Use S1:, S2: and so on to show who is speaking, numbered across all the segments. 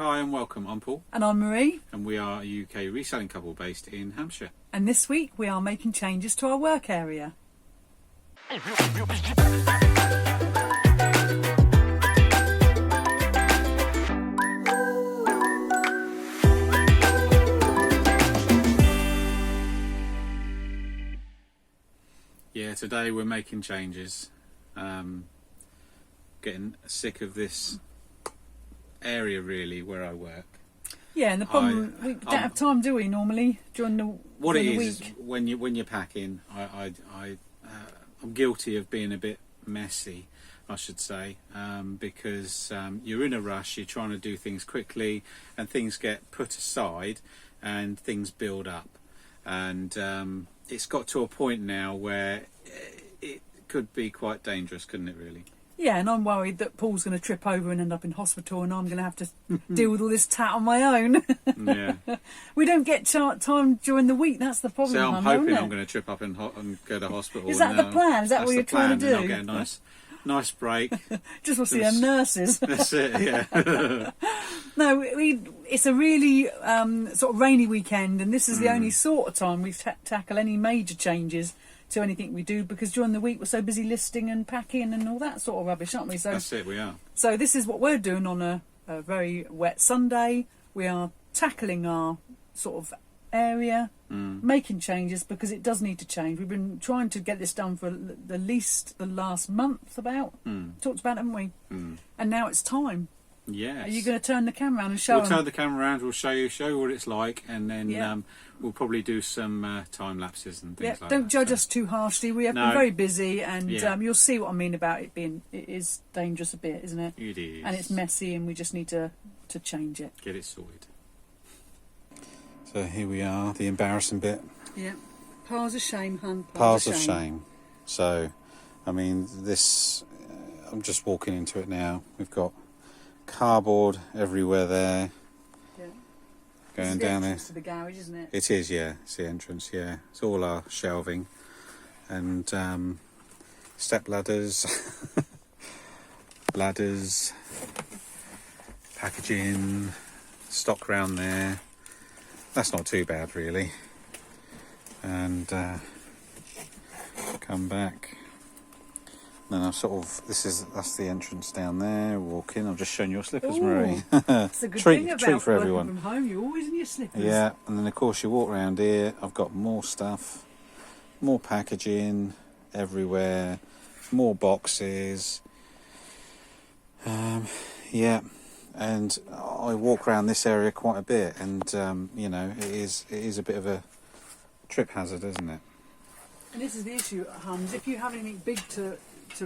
S1: Hi and welcome, I'm Paul.
S2: And I'm Marie.
S1: And we are a UK reselling couple based in Hampshire.
S2: And this week we are making changes to our work area.
S1: Yeah, today we're making changes. Getting sick of this area really where I work.
S2: Yeah, and the problem we don't have time, do we? Normally during the
S1: what
S2: during
S1: it
S2: the
S1: is
S2: week.
S1: When you're packing, I'm guilty of being a bit messy, I should say, because you're in a rush. You're trying to do things quickly, and things get put aside, and things build up, and it's got to a point now where it could be quite dangerous, couldn't it? Really.
S2: Yeah, and I'm worried that Paul's going to trip over and end up in hospital, and I'm going to have to deal with all this tat on my own.
S1: Yeah.
S2: We don't get time during the week. That's the problem.
S1: So I'm hoping I'm going to trip up and go to hospital.
S2: Is that the plan? Is that what you're trying to do?
S1: I'll get a nice break.
S2: Just want to see them nurses.
S1: That's it. Yeah.
S2: No, it's a really sort of rainy weekend, and this is the only sort of time we tackle any major changes to anything we do, because during the week we're so busy listing and packing and all that sort of rubbish, aren't we? So
S1: that's it, we are.
S2: So this is what we're doing on a very wet Sunday. We are tackling our sort of area, making changes because it does need to change. We've been trying to get this done for at least the last month talked about it, haven't we? And now it's time.
S1: Yes.
S2: Are you going to turn the camera around and show
S1: We'll
S2: them?
S1: turn the camera around, we'll show you what it's like, and then we'll probably do some time lapses and things like that.
S2: Don't judge us too harshly. We have been very busy, and you'll see what I mean about it is dangerous a bit, isn't it?
S1: It is.
S2: And it's messy, and we just need to change it.
S1: Get it sorted. So here we are, the embarrassing bit.
S2: Yeah. Piles of shame, hun.
S1: Piles of shame. So, I mean, this, I'm just walking into it now. We've got cardboard everywhere there.
S2: Yeah.
S1: Going down there.
S2: It's the garage, isn't it?
S1: It is, yeah. It's the entrance, yeah. It's all our shelving and step ladders, ladders, packaging, stock round there. That's not too bad, really. And come back. Then I've that's the entrance down there. Walk in. I've just shown your slippers, Marie.
S2: That's a good thing about
S1: treat for
S2: working
S1: everyone.
S2: from home. You're always in your slippers.
S1: Yeah, and then of course you walk around here. I've got more stuff, more packaging everywhere, more boxes. Yeah, and I walk around this area quite a bit, and you know, it is a bit of a trip hazard, isn't it?
S2: And this is the issue, Hums. If you have anything big to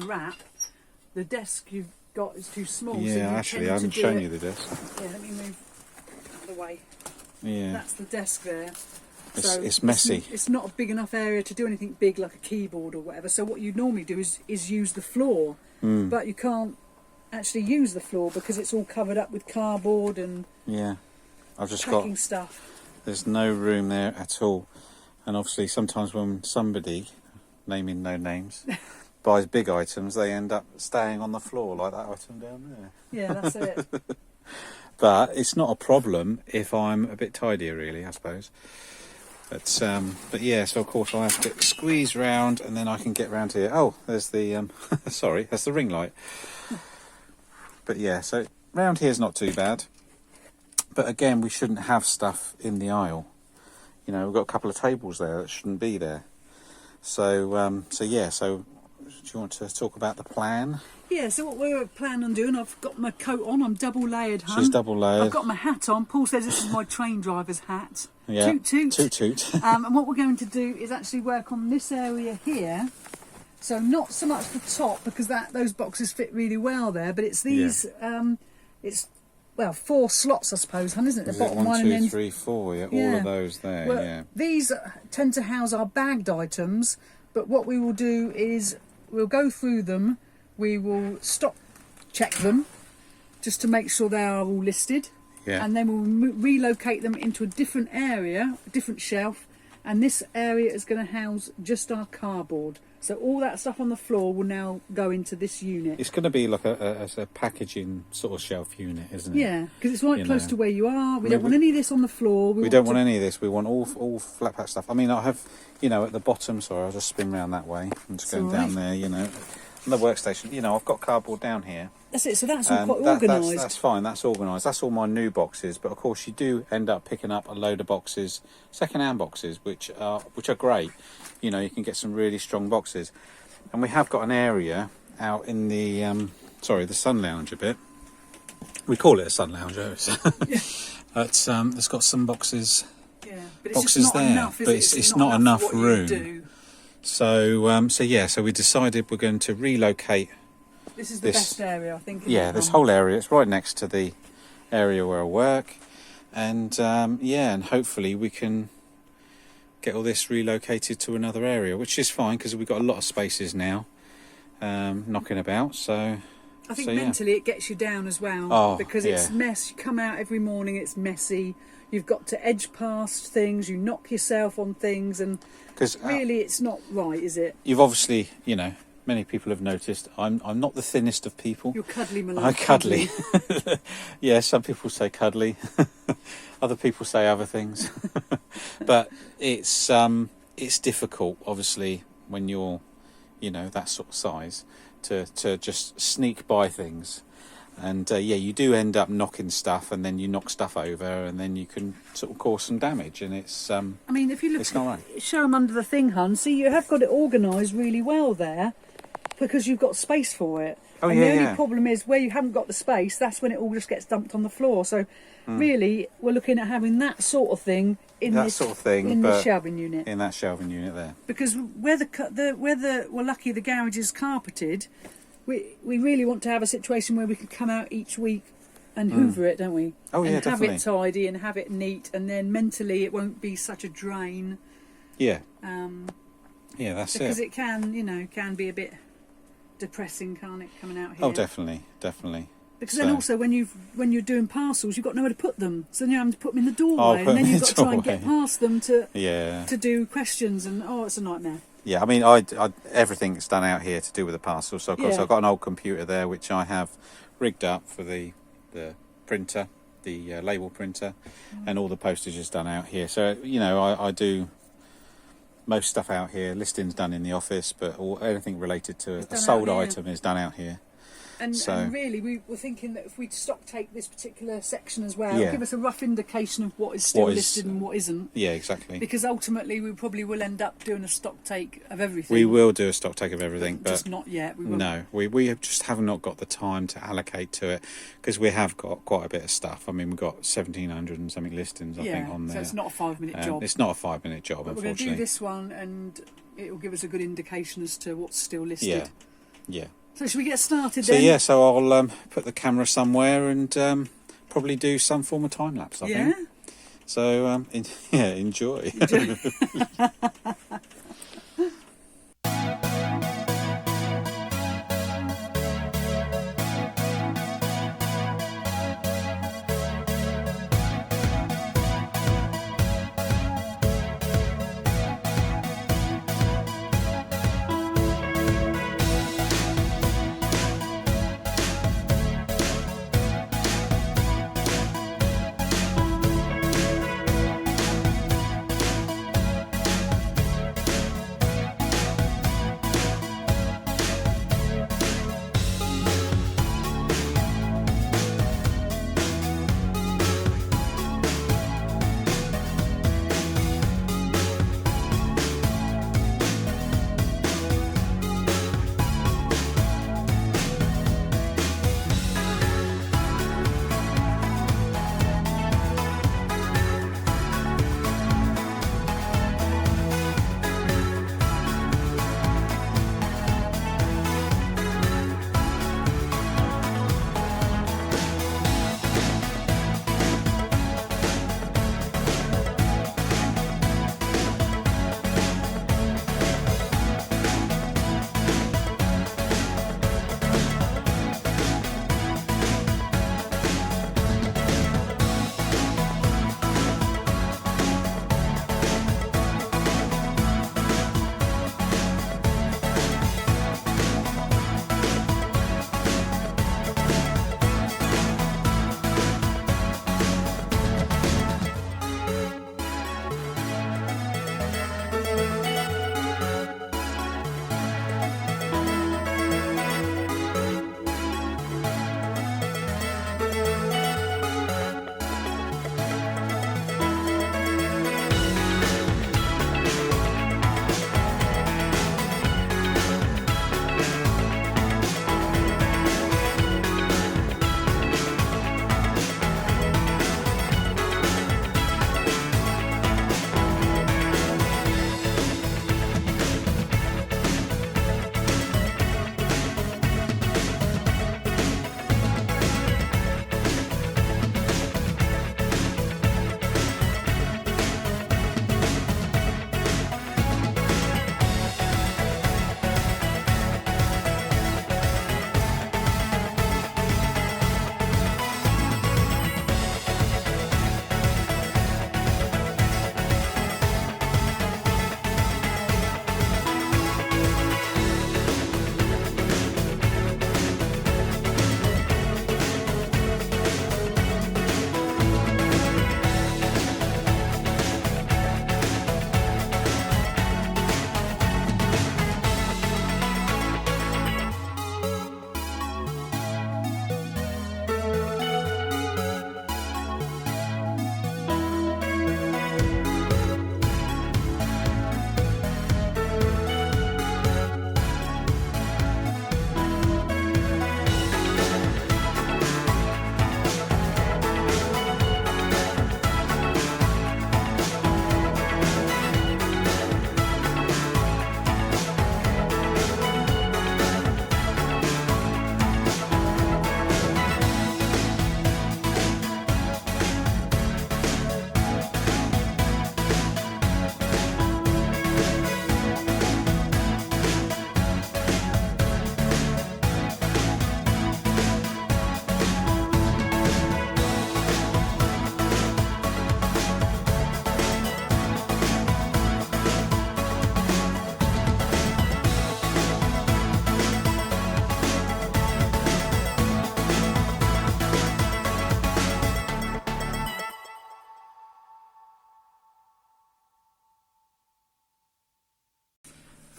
S2: wrap, the desk you've got is too small.
S1: Yeah,
S2: so
S1: actually, I haven't shown you the desk.
S2: Yeah, let me move out of the way.
S1: Yeah,
S2: that's the desk there.
S1: It's messy.
S2: It's not a big enough area to do anything big like a keyboard or whatever. So what you normally do is use the floor, but you can't actually use the floor because it's all covered up with cardboard and
S1: I've just
S2: packing
S1: got
S2: stuff.
S1: There's no room there at all, and obviously sometimes when somebody, naming no names, buys big items, they end up staying on the floor like that item down there.
S2: Yeah, that's it.
S1: But it's not a problem if I'm a bit tidier, really, I suppose. But yeah, so of course I have to squeeze round, and then I can get round here. Oh, there's the sorry, that's the ring light. But yeah, so round here's not too bad. But again, we shouldn't have stuff in the aisle. You know, we've got a couple of tables there that shouldn't be there. So so do you want to talk about the plan?
S2: Yeah, so what we're planning on doing, I've got my coat on, I'm double layered, hun.
S1: She's double layered.
S2: I've got my hat on. Paul says this is my train driver's hat.
S1: Yeah.
S2: Toot toot.
S1: Toot toot.
S2: And what we're going to do is actually work on this area here. So not so much the top, because those boxes fit really well there, but it's these, it's, well, 4 slots, I suppose, hun, isn't it? The bottom
S1: 1, 2,
S2: and then
S1: 3, 4, all of those there,
S2: well, these tend to house our bagged items, but what we will do is we'll go through them, we will check them, just to make sure they are all listed, and then we'll relocate them into a different area, a different shelf, and this area is going to house just our cardboard. So all that stuff on the floor will now go into this unit.
S1: It's going to be like a packaging sort of shelf unit, isn't it?
S2: Yeah, because it's right
S1: You
S2: close
S1: know.
S2: to where you are. We don't want any of this on the floor.
S1: We don't want any of this. We want all flat pack stuff. I mean, I have, you know, at the bottom. Sorry, I'll just spin round that way. I'm just going down there. You know, on the workstation. You know, I've got cardboard down here.
S2: That's it. So that's all quite
S1: That's
S2: organised.
S1: fine. That's organised. That's all my new boxes. But of course, you do end up picking up a load of boxes, second-hand boxes, which are great. You know, you can get some really strong boxes. And we have got an area out in the the sun lounge a bit. We call it a sun lounge. It's got some boxes.
S2: Yeah, but it's
S1: boxes
S2: just not
S1: there,
S2: enough, is
S1: but
S2: it?
S1: it's not enough
S2: for what you
S1: room.
S2: do.
S1: So we decided we're going to relocate.
S2: This is the best area, I think.
S1: Yeah, this whole area. It's right next to the area where I work, and and hopefully we can get all this relocated to another area, which is fine because we've got a lot of spaces now knocking about. So
S2: I think mentally it gets you down as well, because it's mess. You come out every morning, it's messy. You've got to edge past things. You knock yourself on things, and really, it's not right, is it?
S1: You've obviously, you know, many people have noticed I'm not the thinnest of people.
S2: You're cuddly, my love.
S1: I'm cuddly. Yeah, some people say cuddly. Other people say other things. But it's difficult, obviously, when you're, you know, that sort of size, to just sneak by things. And you do end up knocking stuff, and then you knock stuff over, and then you can sort of cause some damage. And it's I
S2: mean, if you look,
S1: it's not right.
S2: Show them under the thing, hun. See, you have got it organised really well there, because you've got space for it.
S1: Oh,
S2: and the only problem is where you haven't got the space, that's when it all just gets dumped on the floor. So really, we're looking at having that sort of thing in the shelving unit.
S1: In that shelving unit there.
S2: Because we're lucky the garage is carpeted. We really want to have a situation where we can come out each week and hoover it, don't we?
S1: Oh yeah,
S2: and
S1: definitely.
S2: have it tidy and have it neat, and then mentally it won't be such a drain.
S1: Yeah. Yeah, that's it.
S2: Because it can be a bit depressing, can't it, coming out here?
S1: Oh, definitely.
S2: Because then also when you're doing parcels, you've got nowhere to put them, so then you have to put them in the doorway, and then you've got to try and get past them to do questions, and it's a nightmare.
S1: Yeah, I mean, everything's done out here to do with the parcels. So of course I've got an old computer there which I have rigged up for the printer, the label printer, and all the postage is done out here. So you know, I do most stuff out here. Listings done in the office, but anything related to a sold item is done out here.
S2: And really, we were thinking that if we stock take this particular section as well, it'll give us a rough indication of what is still listed and what isn't.
S1: Yeah, exactly.
S2: Because ultimately, we probably will end up doing a stock take of everything.
S1: We will do a stock take of everything, but
S2: just not yet. We won't.
S1: No, we just have not got the time to allocate to it, because we have got quite a bit of stuff. I mean, we've got 1,700 and something listings, I think, on there.
S2: So it's not a 5-minute job.
S1: It's not a 5-minute job,
S2: but
S1: unfortunately.
S2: We're going to do this one, and it will give us a good indication as to what's still listed.
S1: Yeah.
S2: So should we get started then?
S1: So I'll put the camera somewhere and probably do some form of time lapse, I think. So enjoy.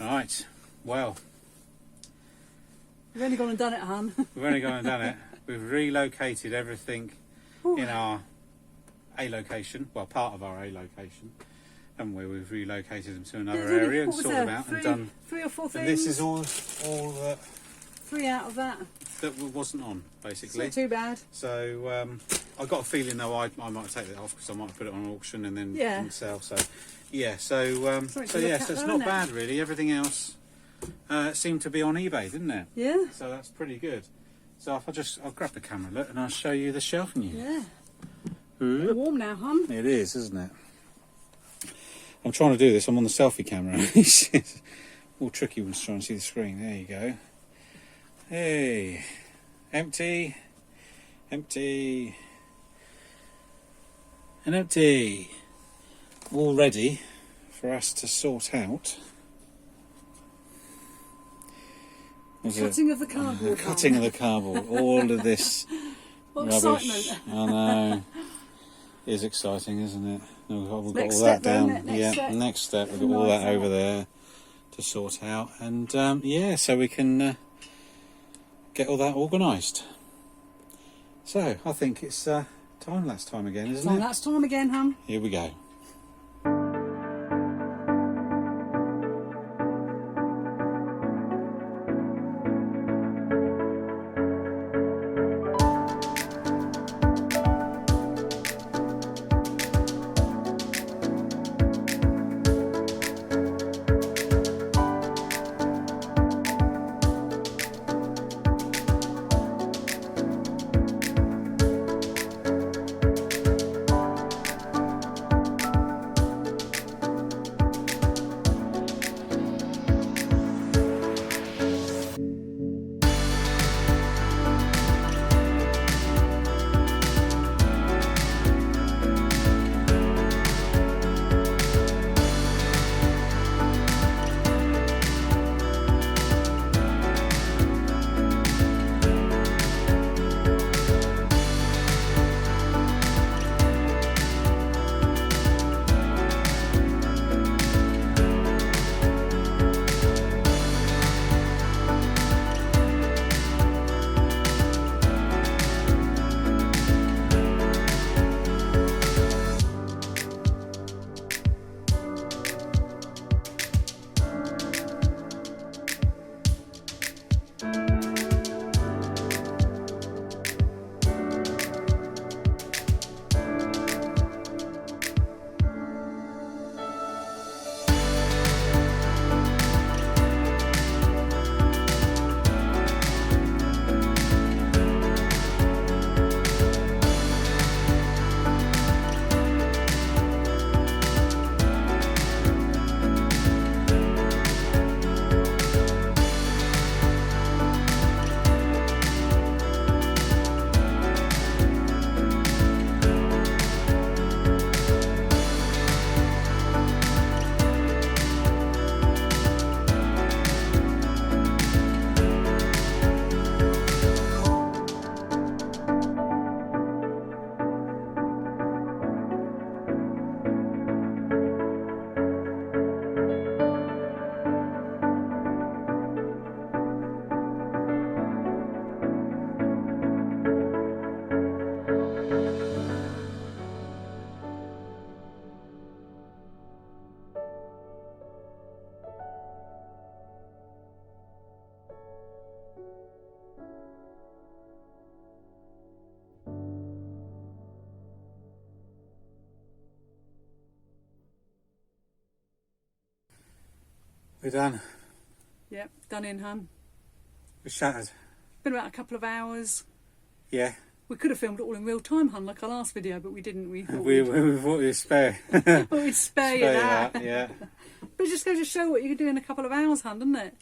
S1: Right, well,
S2: We've only gone and done it, hon.
S1: we've only gone and done it. We've relocated everything in our A location, well, part of our A location, haven't we? We've relocated them to another area and sorted them out and done.
S2: 3 or 4 things.
S1: And this is all that
S2: 3 out of that.
S1: wasn't on,
S2: It's
S1: basically.
S2: not too bad.
S1: So I got a feeling though I might take that off because I might put it on auction and then and sell. So yeah, so yeah, so it's not bad really. Everything else seemed to be on eBay, didn't it?
S2: Yeah.
S1: So that's pretty good. So if I'll grab the camera, look, and I'll show you the shelving unit.
S2: Yeah. It's warm now, hon.
S1: It is, isn't it? I'm trying to do this. I'm on the selfie camera. It's all tricky when trying to see the screen. There you go. Hey, empty, empty, and empty. All ready for us to sort out.
S2: Cutting of the cardboard.
S1: The cutting of the cardboard. All of this
S2: What
S1: rubbish.
S2: excitement.
S1: I know. It is exciting, isn't it? We've got
S2: Next
S1: all that
S2: step then,
S1: down.
S2: next step.
S1: Next step. We've got all that over there to sort out, and yeah, so we can get all that organised. So I think it's time-lapse time again, isn't it?
S2: That's time again, hon.
S1: Here we go. We're done.
S2: Yep, done in, hun.
S1: We're shattered.
S2: Been about a couple of hours.
S1: Yeah.
S2: We could have filmed it all in real time, hun, like our last video, but we didn't. We thought
S1: We thought we'd spare.
S2: we'd spare you that.
S1: Yeah.
S2: But it just goes to show what you can do in a couple of hours, hun, doesn't it?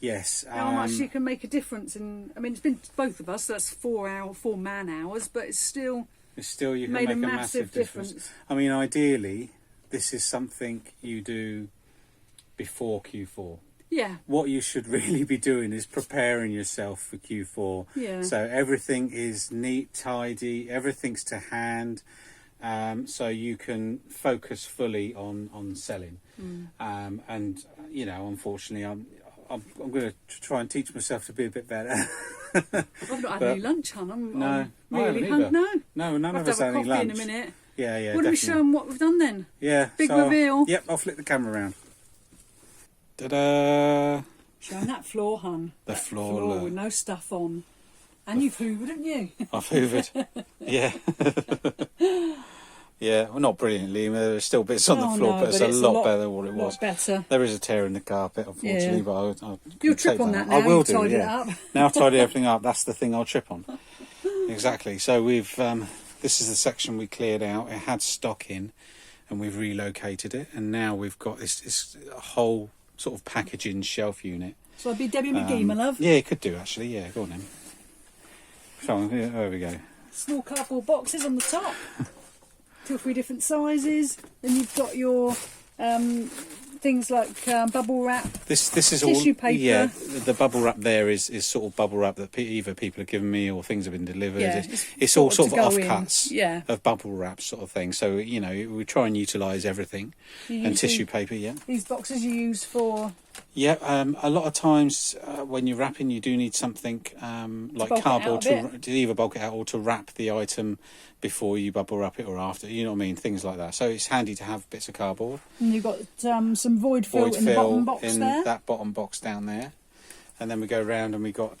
S1: Yes.
S2: How much you can make a difference in. I mean, it's been both of us. So that's 4 man hours, but it's still.
S1: It's still you can
S2: made
S1: make
S2: a massive
S1: difference. I mean, ideally, this is something you do before Q4.
S2: Yeah.
S1: What you should really be doing is preparing yourself for Q4.
S2: Yeah.
S1: So everything is neat, tidy, everything's to hand. so you can focus fully on selling. And you know, unfortunately, I'm going to try and teach myself to be a bit better.
S2: I've not had any lunch, hon. I'm
S1: I
S2: really
S1: haven't either.
S2: No.
S1: No, none
S2: I'll
S1: of
S2: have
S1: us
S2: to
S1: had
S2: have a
S1: any
S2: coffee
S1: lunch.
S2: in a minute.
S1: Yeah,
S2: What do we show them what we've done then?
S1: Yeah,
S2: Big reveal.
S1: Yep, I'll flip the camera around. Ta-da!
S2: Showing that floor, hun.
S1: The
S2: That
S1: floor, look.
S2: with no stuff on. And you've hoovered, haven't you?
S1: I've hoovered. Yeah. Yeah, well, not brilliantly. There's still bits on the floor, but it's a lot better than what it was.
S2: Better.
S1: There is a tear in the carpet, unfortunately, but I'll
S2: You'll trip on that now.
S1: I will
S2: You've
S1: do,
S2: tidied
S1: yeah.
S2: it up.
S1: Now I've tidied everything up, that's the thing I'll trip on. Exactly. So we've this is the section we cleared out. It had stock in, and we've relocated it, and now we've got this whole sort of packaging shelf unit.
S2: So I'd be Debbie McGee, my love.
S1: Yeah, you could do actually. Yeah, go on then. So there we go.
S2: Small cardboard boxes on the top. 2 or 3 different sizes. Then you've got your things like bubble wrap.
S1: This is
S2: tissue
S1: all
S2: paper.
S1: Yeah, the bubble wrap there is sort of bubble wrap that either people have given me or things have been delivered.
S2: Yeah,
S1: it's all sort of
S2: to go
S1: offcuts of bubble wrap sort of thing. So you know, we try and utilise everything. And tissue paper, yeah.
S2: These boxes you use for.
S1: Yeah, a lot of times when you're wrapping, you do need something like cardboard to either bulk it out or to wrap the item before you bubble wrap it or after. You know what I mean? Things like that. So it's handy to have bits of cardboard.
S2: And you've got some void fill in the bottom box
S1: in
S2: there.
S1: that bottom box down there, and then we go round and we got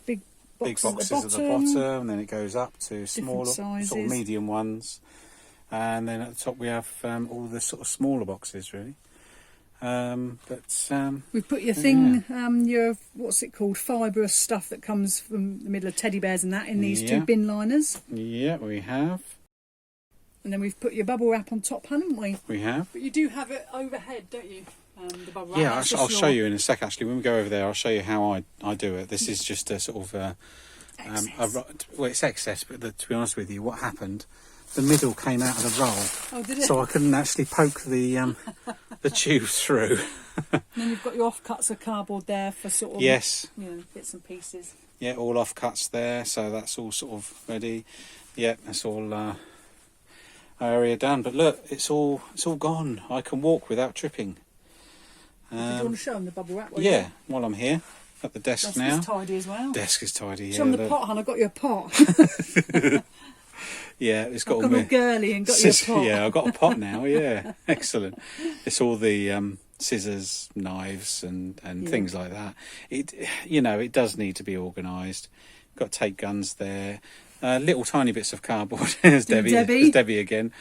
S2: big
S1: boxes at the bottom, and then it goes up to smaller,
S2: sizes.
S1: sort of medium ones, and then at the top we have all the sort of smaller boxes really.
S2: We've put your thing, your what's it called, fibrous stuff that comes from the middle of teddy bears and that in these 2 bin liners.
S1: Yeah, we have.
S2: And then we've put your bubble wrap on top, haven't we?
S1: We have.
S2: But you do have it overhead, don't you? The bubble wrap.
S1: Yeah, I'll show you in a sec. Actually, when we go over there, I'll show you how I do it. This is just a sort of well, it's excess, but to be honest with you, what happened? The middle came out of the roll,
S2: oh, did it?
S1: So I couldn't actually poke the tube through.
S2: And then you've got your offcuts of cardboard there for sort of bits and pieces.
S1: Yeah, all offcuts there, so that's all sort of ready. Yeah, that's all area done. But look, it's all gone. I can walk without tripping.
S2: Did you want to show them the bubble wrap?
S1: Yeah, while I'm here at the desk now.
S2: Desk is tidy as well.
S1: Desk is tidy.
S2: Show them the pot, hon. I got you a pot.
S1: Yeah, it's got
S2: all girly and got you a pot.
S1: Yeah, I've got a pot now. Yeah, excellent. It's all the scissors, knives, and things like that. It does need to be organised. Got tape guns there, little tiny bits of cardboard. There's Debbie. There's Debbie again.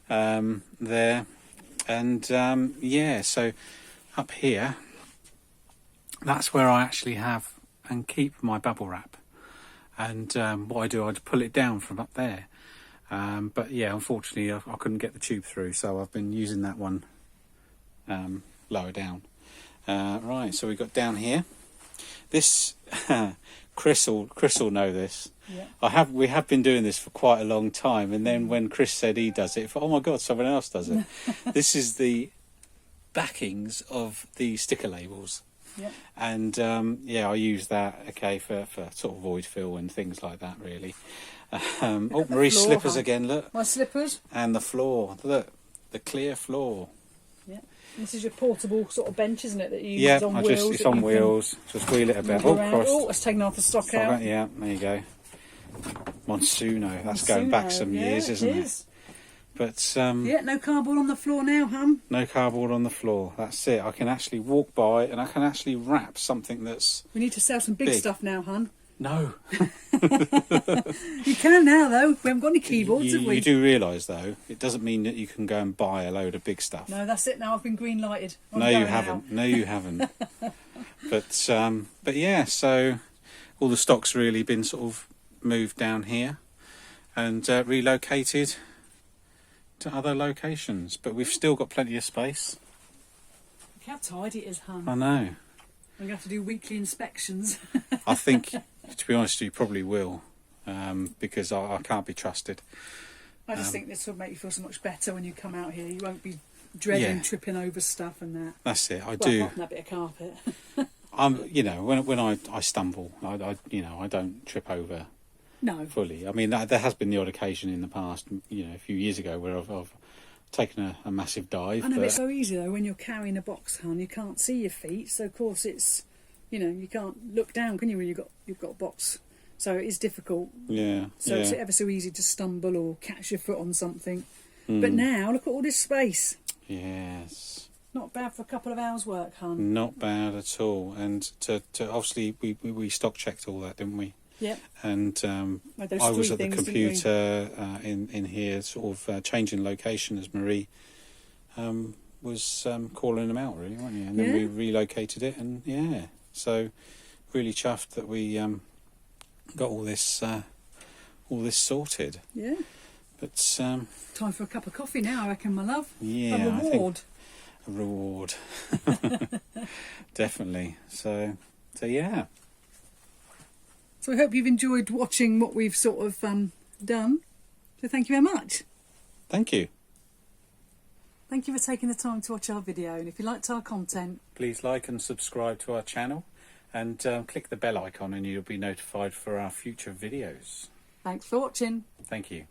S1: There, and so up here, that's where I actually have and keep my bubble wrap. And what I do, I'd pull it down from up there. But yeah, unfortunately, I couldn't get the tube through, so I've been using that one lower down. Right, so we've got down here. This Chris will know this. Yeah. We have been doing this for quite a long time, and then when Chris said he does it, I thought, oh my God, someone else does it. This is the backings of the sticker labels.
S2: Yeah.
S1: And I use that for sort of void fill and things like that really. Marie's slippers again, look.
S2: My slippers.
S1: And the floor, look, the clear floor.
S2: Yeah. This is your portable sort of bench, isn't it, that you use on wheels?
S1: It's on wheels. Just wheel it about.
S2: Oh, it's taken off the stock out.
S1: Yeah, there you go. Monsuno. That's going back some years, isn't it? But
S2: no cardboard on the floor now, hon.
S1: No cardboard on the floor. That's it. I can actually walk by and I can actually wrap something that's.
S2: We need to sell some big stuff now, hon.
S1: No.
S2: You can now, though. We haven't got any keyboards, have we?
S1: You do realise, though, it doesn't mean that you can go and buy a load of big stuff.
S2: No, that's it now. I've been green lighted.
S1: No, you haven't. No, you haven't. But yeah, so all the stock's really been sort of moved down here and relocated to other locations. But we've still got plenty of space.
S2: Look how tidy it is, hon.
S1: I know.
S2: I'm going to have to do weekly inspections.
S1: I think, to be honest, you probably will, because I can't be trusted.
S2: I just think this will make you feel so much better when you come out here. You won't be dreading tripping over stuff and that.
S1: That's it. I do.
S2: Apart from that bit of carpet.
S1: When I stumble, I don't trip over
S2: No.
S1: fully. I mean, there has been the odd occasion in the past, you know, a few years ago, where I've taken a massive dive.
S2: I know,
S1: but
S2: it's so easy though when you're carrying a box, hon. You can't see your feet, so of course it's, you know, you can't look down, can you, when you've got a box? So it is difficult.
S1: yeah,
S2: So
S1: yeah.
S2: it's ever so easy to stumble or catch your foot on something.
S1: Hmm.
S2: But now look at all this space.
S1: Yes.
S2: Not bad for a couple of hours' work, hon.
S1: Not bad at all. And to obviously we stock checked all that, didn't we?
S2: Yep.
S1: And
S2: Well, those
S1: I was
S2: three
S1: at the
S2: things, didn't we?
S1: computer in here, sort of changing location as Marie was calling them out, really, weren't you? And then
S2: Yeah.
S1: we relocated it, and yeah, so really chuffed that we got all this sorted.
S2: Yeah.
S1: But
S2: Time for a cup of coffee now, I reckon, my love.
S1: yeah,
S2: A
S1: I think
S2: reward.
S1: a reward, definitely. So yeah.
S2: So I hope you've enjoyed watching what we've sort of done. So thank you very much.
S1: Thank you.
S2: Thank you for taking the time to watch our video. And if you liked our content,
S1: Please like and subscribe to our channel, and click the bell icon, and you'll be notified for our future videos.
S2: thanks for watching.
S1: Thank you.